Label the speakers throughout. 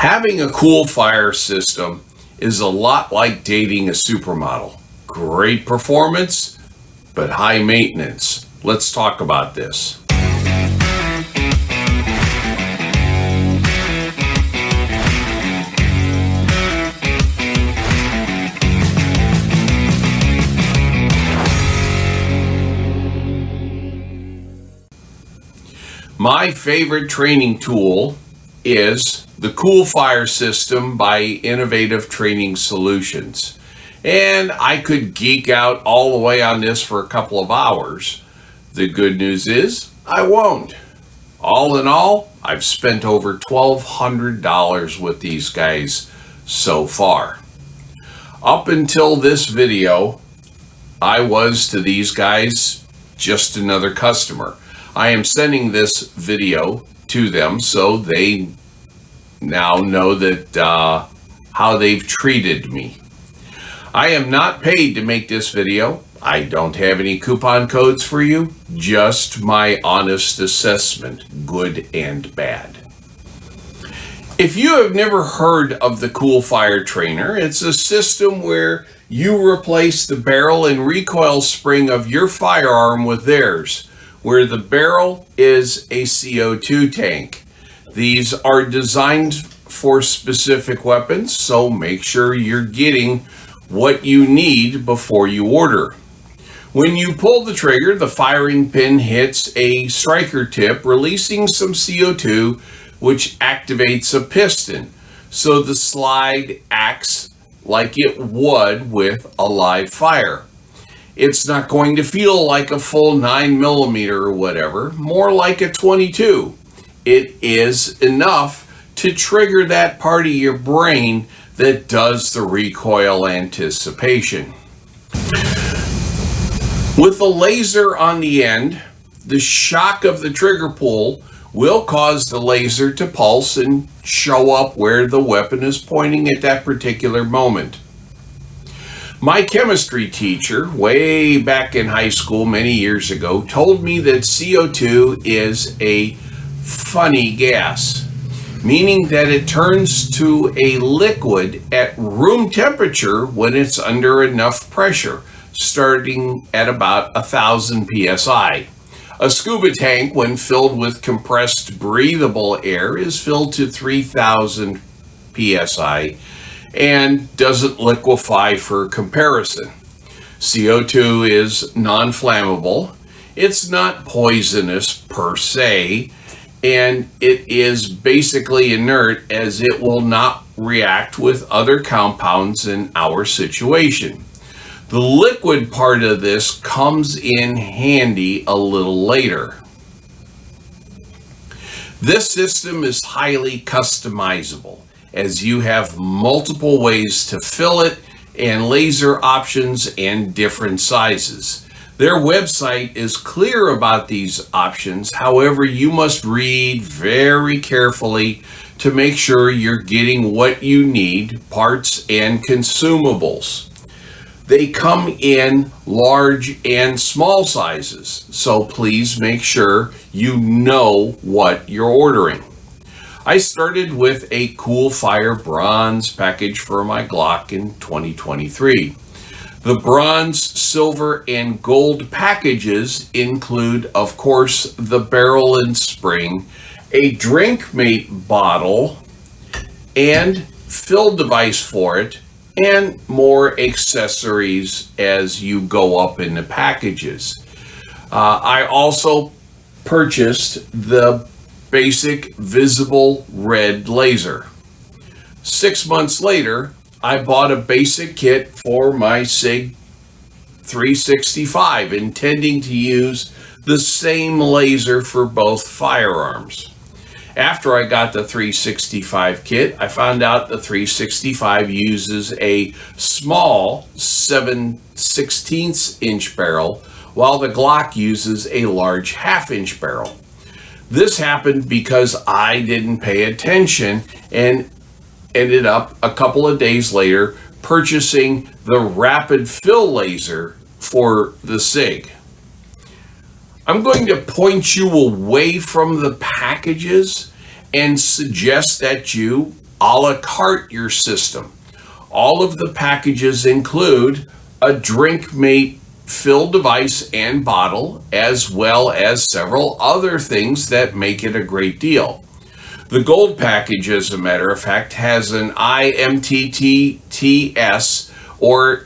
Speaker 1: Having a Coolfire system is a lot like dating a supermodel. Great performance, but high maintenance. Let's talk about this. My favorite training tool is the Coolfire system by Innovative Training Solutions. And I could geek out all the way on this for a couple of hours. The good news is I won't. All in all, I've spent over $1,200 with these guys so far. Up until this video, I was to these guys just another customer. I am sending this video to them so they now know that how they've treated me. I am not paid to make this video. I don't have any coupon codes for you, just my honest assessment, good and bad. If you have never heard of the Coolfire Trainer, it's a system where you replace the barrel and recoil spring of your firearm with theirs, where the barrel is a CO2 tank. These are designed for specific weapons, so make sure you're getting what you need before you order. When you pull the trigger, the firing pin hits a striker tip, releasing some CO2, which activates a piston, so the slide acts like it would with a live fire. It's not going to feel like a full 9mm or whatever, more like a 22. It is enough to trigger that part of your brain that does the recoil anticipation. With the laser on the end, the shock of the trigger pull will cause the laser to pulse and show up where the weapon is pointing at that particular moment. My chemistry teacher, way back in high school many years ago, told me that CO2 is a funny gas, meaning that it turns to a liquid at room temperature when it's under enough pressure, starting at about 1,000 psi. A scuba tank, when filled with compressed breathable air, is filled to 3,000 psi and doesn't liquefy for comparison. CO2 is non-flammable. It's not poisonous per se, and it is basically inert as it will not react with other compounds in our situation. The liquid part of this comes in handy a little later. This system is highly customizable, as you have multiple ways to fill it and laser options and different sizes. Their website is clear about these options. However, you must read very carefully to make sure you're getting what you need, parts and consumables. They come in large and small sizes, so please make sure you know what you're ordering. I started with a Coolfire bronze package for my Glock in 2023. The bronze, silver, and gold packages include, of course, the barrel and spring, a drink mate bottle, and fill device for it, and more accessories as you go up in the packages. I also purchased the basic visible red laser. 6 months later, I bought a basic kit for my SIG 365, intending to use the same laser for both firearms. After I got the 365 kit, I found out the 365 uses a small 7/16 inch barrel, while the Glock uses a large 1/2 inch barrel. This happened because I didn't pay attention and ended up a couple of days later purchasing the rapid fill laser for the SIG. I'm going to point you away from the packages and suggest that you a la carte your system. All of the packages include a DrinkMate fill device and bottle, as well as several other things that make it a great deal. The gold package, as a matter of fact, has an IMTTS, or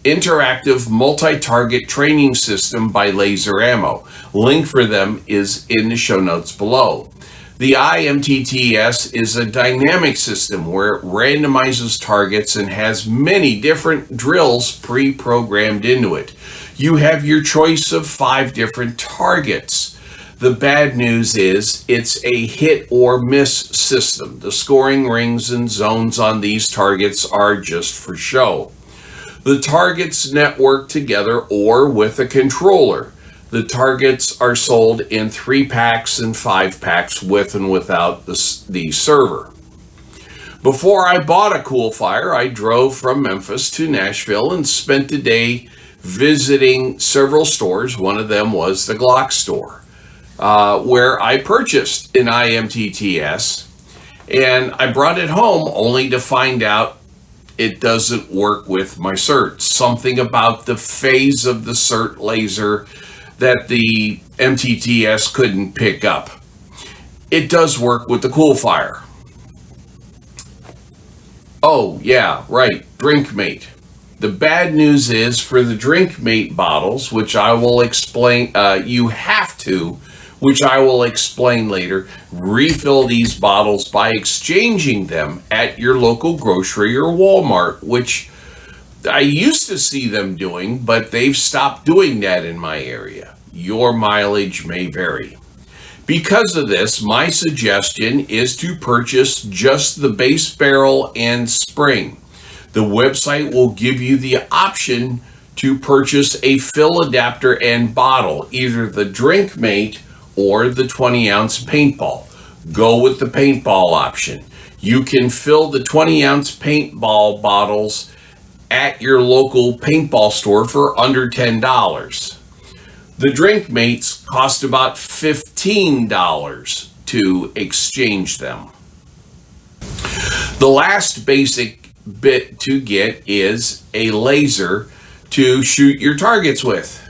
Speaker 1: Interactive Multi-Target Training System by Laser Ammo. Link for them is in the show notes below. The IMTTS is a dynamic system where it randomizes targets and has many different drills pre-programmed into it. You have your choice of 5 different targets. The bad news is it's a hit or miss system. The scoring rings and zones on these targets are just for show. The targets network together or with a controller. The targets are sold in 3 packs and 5 packs with and without the server. Before I bought a Coolfire, I drove from Memphis to Nashville and spent the day visiting several stores. One of them was the Glock store, where I purchased an IMTTS, and I brought it home only to find out it doesn't work with my CERT. Something about the phase of the CERT laser that the MTTS couldn't pick up. It does work with the Coolfire. Oh yeah, right, DrinkMate. The bad news is for the DrinkMate bottles, which I will explain, you have to, which I will explain later, refill these bottles by exchanging them at your local grocery or Walmart, which I used to see them doing, but they've stopped doing that in my area. Your mileage may vary. Because of this, my suggestion is to purchase just the base barrel and spring. The website will give you the option to purchase a fill adapter and bottle, either the DrinkMate or the 20-ounce paintball. Go with the paintball option. You can fill the 20-ounce paintball bottles at your local paintball store for under $10. The DrinkMates cost about $15 to exchange them. The last basic bit to get is a laser to shoot your targets with.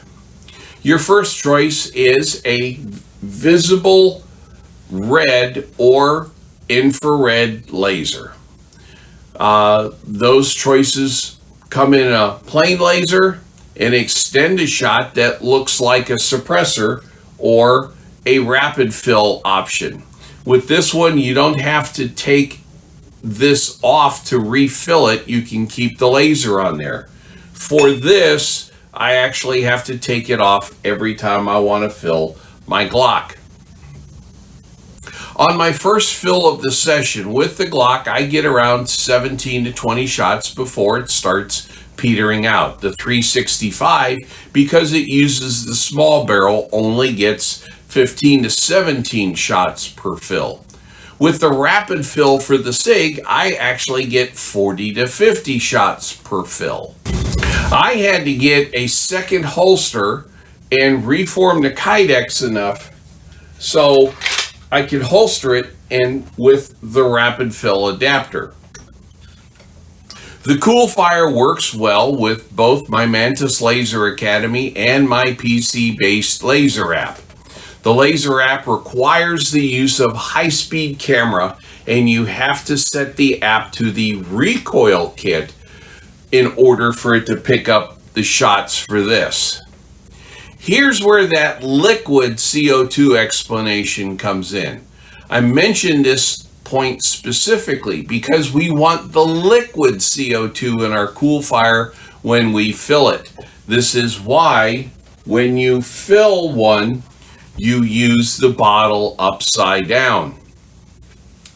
Speaker 1: Your first choice is a visible red or infrared laser. Those choices come in a plain laser, an extended shot that looks like a suppressor, or a rapid fill option. With this one, you don't have to take this off to refill it. You can keep the laser on there. For this, I actually have to take it off every time I want to fill my Glock. On my first fill of the session with the Glock, I get around 17 to 20 shots before it starts petering out. The 365, because it uses the small barrel, only gets 15 to 17 shots per fill. With the rapid fill for the SIG, I actually get 40 to 50 shots per fill. I had to get a second holster and reform the Kydex enough so I could holster it and with the rapid fill adapter. The Coolfire works well with both my Mantis Laser Academy and my PC-based laser app. The laser app requires the use of high-speed camera, and you have to set the app to the recoil kit in order for it to pick up the shots for this. Here's where that liquid CO2 explanation comes in. I mentioned this point specifically because we want the liquid CO2 in our Coolfire when we fill it. This is why when you fill one, you use the bottle upside down.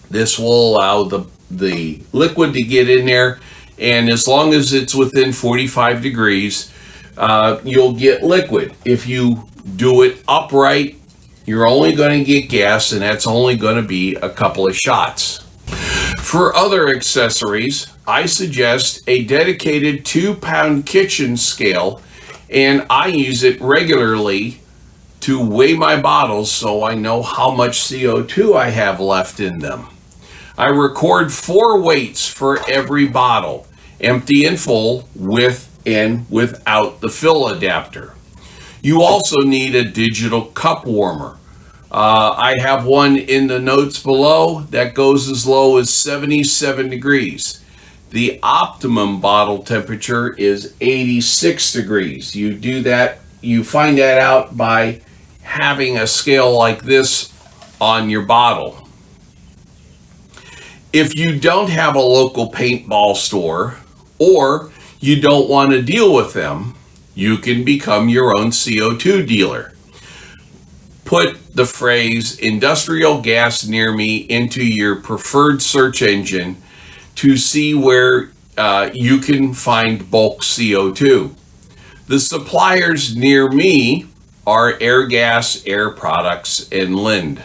Speaker 1: This will allow the liquid to get in there, and as long as it's within 45 degrees, you'll get liquid. If you do it upright, you're only going to get gas, and that's only going to be a couple of shots. For other accessories, I suggest a dedicated 2-pound kitchen scale, and I use it regularly to weigh my bottles so I know how much CO2 I have left in them. I record 4 weights for every bottle, empty and full, with and without the fill adapter. You also need a digital cup warmer. I have one in the notes below that goes as low as 77 degrees. The optimum bottle temperature is 86 degrees. You find that out by having a scale like this on your bottle. If you don't have a local paintball store, or you don't want to deal with them, you can become your own CO2 dealer. Put the phrase industrial gas near me into your preferred search engine to see where you can find bulk CO2. The suppliers near me are Airgas, Air Products, and Lind.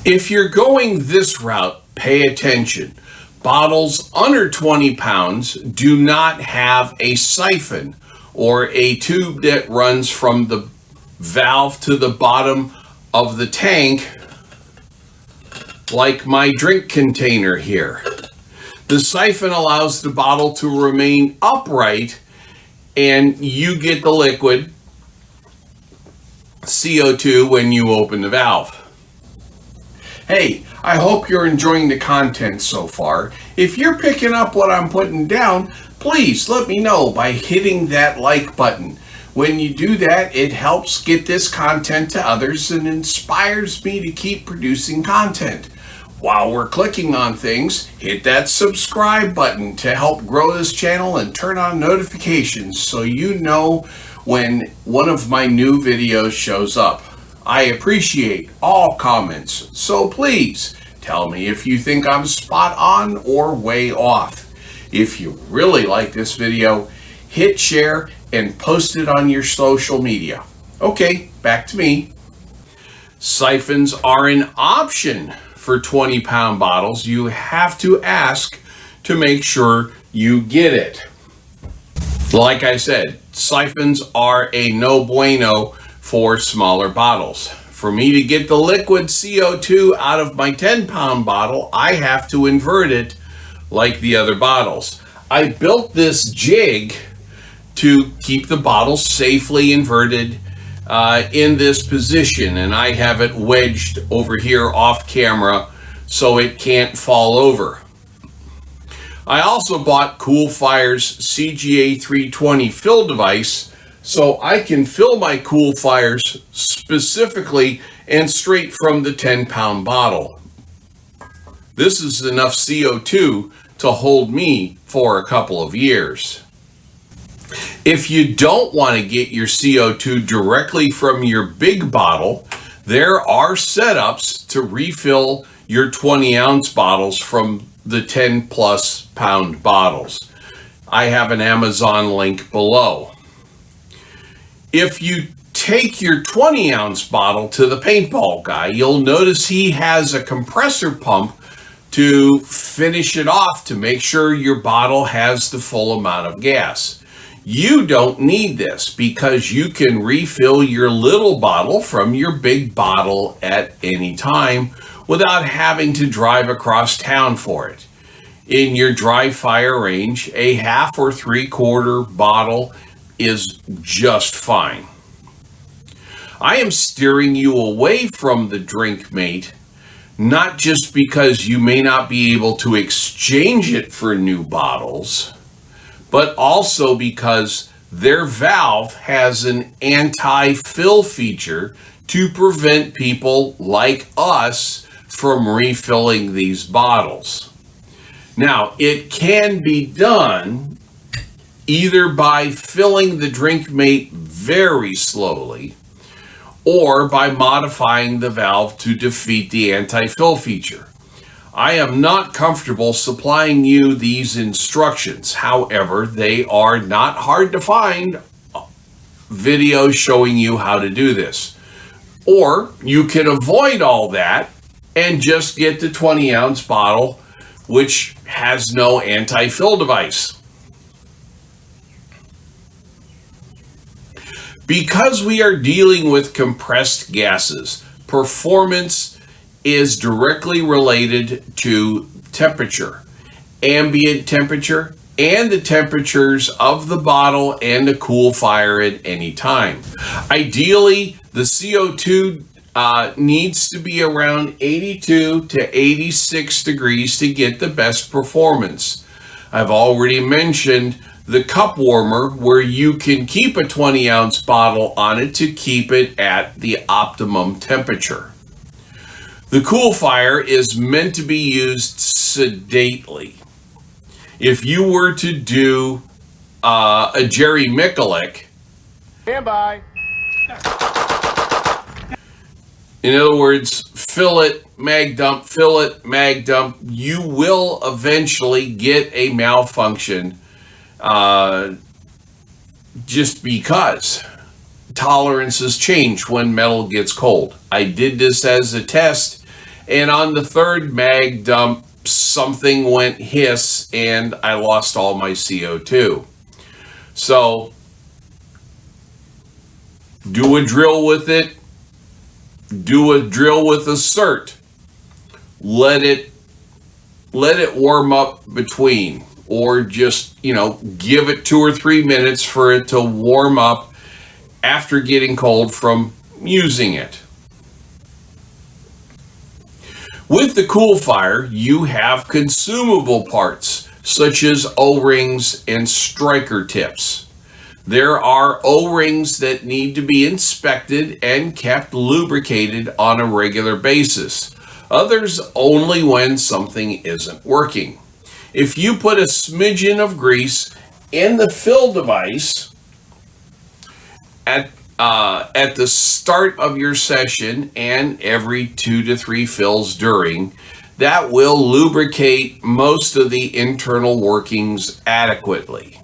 Speaker 1: If you're going this route, pay attention. Bottles under 20 pounds do not have a siphon or a tube that runs from the valve to the bottom of the tank like my drink container here. The siphon allows the bottle to remain upright and you get the liquid CO2 when you open the valve. Hey, I hope you're enjoying the content so far. If you're picking up what I'm putting down, please let me know by hitting that like button. When you do that, it helps get this content to others and inspires me to keep producing content. While we're clicking on things, hit that subscribe button to help grow this channel and turn on notifications so you know when one of my new videos shows up. I appreciate all comments, so please tell me if you think I'm spot on or way off. If you really like this video, hit share and post it on your social media. Okay, back to me. Siphons are an option for 20-pound bottles. You have to ask to make sure you get it. Like I said, siphons are a no bueno for smaller bottles. For me to get the liquid CO2 out of my 10-pound bottle, I have to invert it like the other bottles. I built this jig to keep the bottle safely inverted in this position, and I have it wedged over here off camera so it can't fall over. I also bought Coolfire's CGA 320 fill device so I can fill my Coolfires specifically and straight from the 10-pound bottle. This is enough CO2 to hold me for a couple of years. If you don't want to get your CO2 directly from your big bottle, there are setups to refill your 20-ounce bottles from the 10-plus pound bottles. I have an Amazon link below. If you take your 20-ounce bottle to the paintball guy, you'll notice he has a compressor pump to finish it off to make sure your bottle has the full amount of gas. You don't need this because you can refill your little bottle from your big bottle at any time without having to drive across town for it. In your dry fire range, a half or 3/4 bottle is just fine. I am steering you away from the drink mate, not just because you may not be able to exchange it for new bottles, but also because their valve has an anti-fill feature to prevent people like us from refilling these bottles. Now, it can be done either by filling the drink mate very slowly or by modifying the valve to defeat the anti-fill feature. I am not comfortable supplying you these instructions. However, they are not hard to find videos showing you how to do this. Or you can avoid all that and just get the 20-ounce bottle, which has no anti-fill device. Because we are dealing with compressed gases, performance is directly related to temperature, ambient temperature, and the temperatures of the bottle and the Coolfire at any time. Ideally, the CO2 needs to be around 82 to 86 degrees to get the best performance. I've already mentioned the cup warmer, where you can keep a 20-ounce bottle on it to keep it at the optimum temperature. The Coolfire is meant to be used sedately. If you were to do a Jerry Miculek,
Speaker 2: stand by.
Speaker 1: In other words, fill it, mag dump, fill it, mag dump, you will eventually get a malfunction just because tolerances change when metal gets cold. I did this as a test, and on the third mag dump, something went hiss and I lost all my CO2. So do a drill with it. Do a drill with a cert. Let it warm up between, or just, give it 2 or 3 minutes for it to warm up after getting cold from using it. With the Coolfire, you have consumable parts such as O-rings and striker tips. There are O-rings that need to be inspected and kept lubricated on a regular basis. Others only when something isn't working. If you put a smidgen of grease in the fill device at the start of your session and every 2 to 3 fills during, that will lubricate most of the internal workings adequately.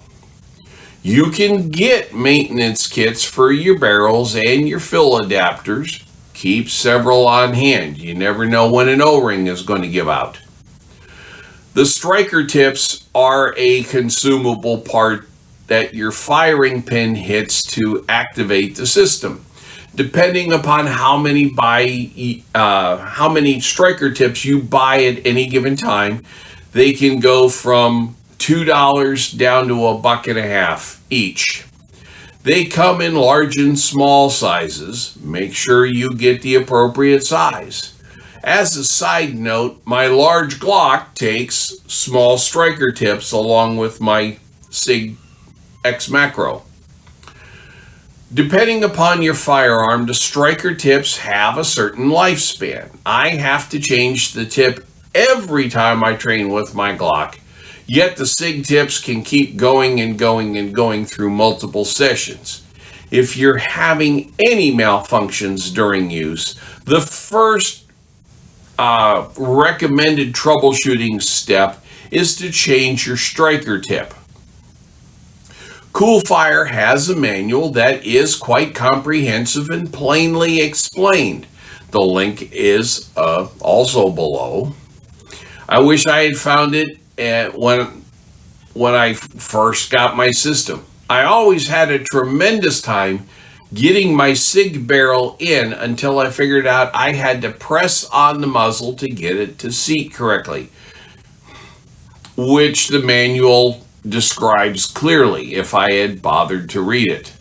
Speaker 1: You can get maintenance kits for your barrels and your fill adapters. Keep several on hand. You never know when an O-ring is going to give out. The striker tips are a consumable part that your firing pin hits to activate the system. Depending upon how many striker tips you buy at any given time, they can go from $2 down to $1.50 each. They come in large and small sizes. Make sure you get the appropriate size. As a side note, my large Glock takes small striker tips along with my SIG X Macro. Depending upon your firearm, the striker tips have a certain lifespan. I have to change the tip every time I train with my Glock, yet the SIG tips can keep going and going and going through multiple sessions. If you're having any malfunctions during use, the first recommended troubleshooting step is to change your striker tip. Coolfire has a manual that is quite comprehensive and plainly explained. The link is also below. I wish I had found it when I first got my system. I always had a tremendous time getting my SIG barrel in until I figured out I had to press on the muzzle to get it to seat correctly, which the manual describes clearly if I had bothered to read it.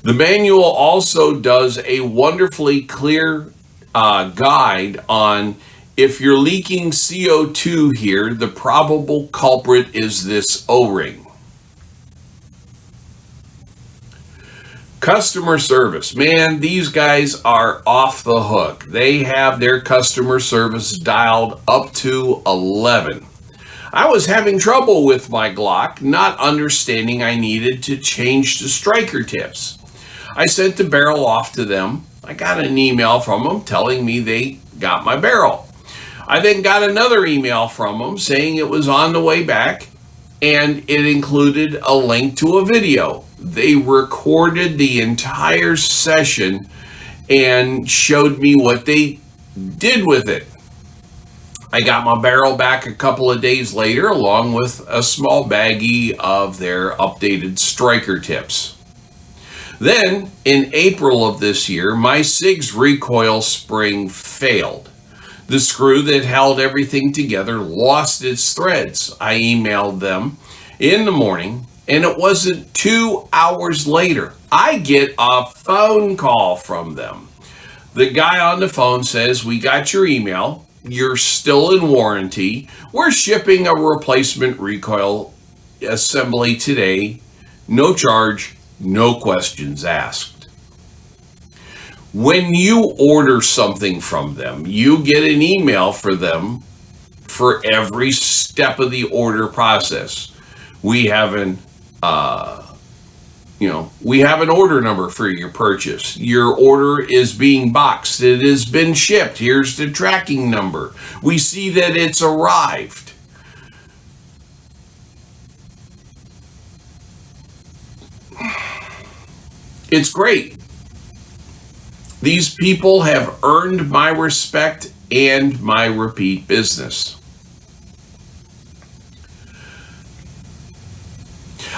Speaker 1: The manual also does a wonderfully clear guide on if you're leaking CO2 here, the probable culprit is this O-ring. Customer service. Man, these guys are off the hook. They have their customer service dialed up to 11. I was having trouble with my Glock, not understanding I needed to change the striker tips. I sent the barrel off to them. I got an email from them telling me they got my barrel. I then got another email from them saying it was on the way back, and it included a link to a video. They recorded the entire session and showed me what they did with it. I got my barrel back a couple of days later, along with a small baggie of their updated striker tips. Then, in April of this year, my SIG's recoil spring failed. The screw that held everything together lost its threads. I emailed them in the morning, and it wasn't 2 hours later, I get a phone call from them. The guy on the phone says, "We got your email. You're still in warranty. We're shipping a replacement recoil assembly today. No charge, no questions asked." When you order something from them, you get an email for them for every step of the order process. We have an order number for your purchase. Your order is being boxed. It has been shipped. Here's the tracking number. We see that it's arrived. It's great. These people have earned my respect and my repeat business.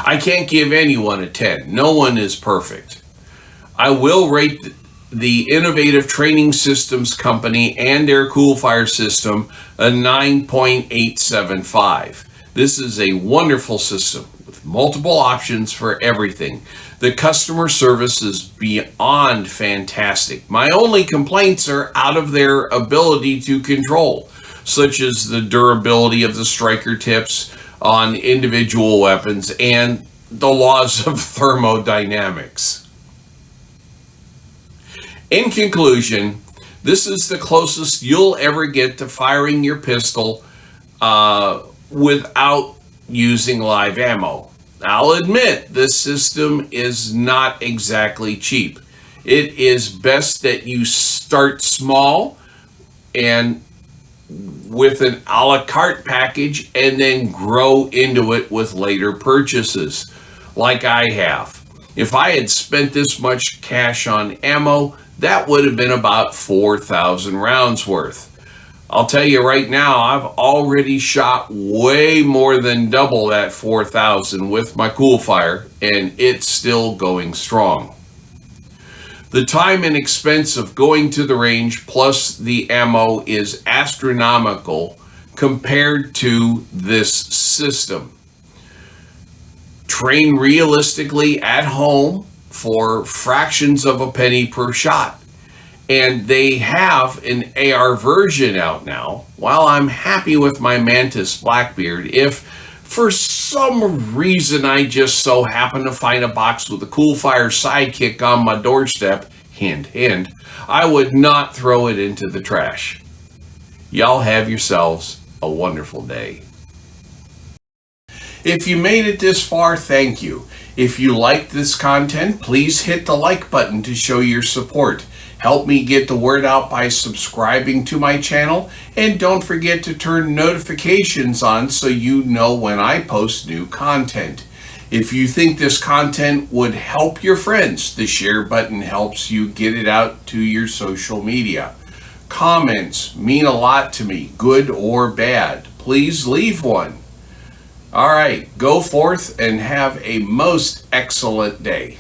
Speaker 1: I can't give anyone a 10. No one is perfect. I will rate the Innovative Training Systems Company and their Coolfire system a 9.875. This is a wonderful system with multiple options for everything. The customer service is beyond fantastic. My only complaints are out of their ability to control, such as the durability of the striker tips on individual weapons and the laws of thermodynamics. In conclusion, this is the closest you'll ever get to firing your pistol without using live ammo. I'll admit this system is not exactly cheap. It is best that you start small and with an a la carte package and then grow into it with later purchases, like I have. If I had spent this much cash on ammo, that would have been about 4,000 rounds worth. I'll tell you right now, I've already shot way more than double that 4,000 with my Coolfire, and it's still going strong. The time and expense of going to the range plus the ammo is astronomical compared to this system. Train realistically at home for fractions of a penny per shot. And they have an AR version out now. While I'm happy with my Mantis Blackbeard, if for some reason I just so happen to find a box with a Coolfire Sidekick on my doorstep, hint, hint, I would not throw it into the trash. Y'all have yourselves a wonderful day. If you made it this far, thank you. If you liked this content, please hit the like button to show your support. Help me get the word out by subscribing to my channel, and don't forget to turn notifications on so you know when I post new content. If you think this content would help your friends, the share button helps you get it out to your social media. Comments mean a lot to me, good or bad. Please leave one. All right, go forth and have a most excellent day.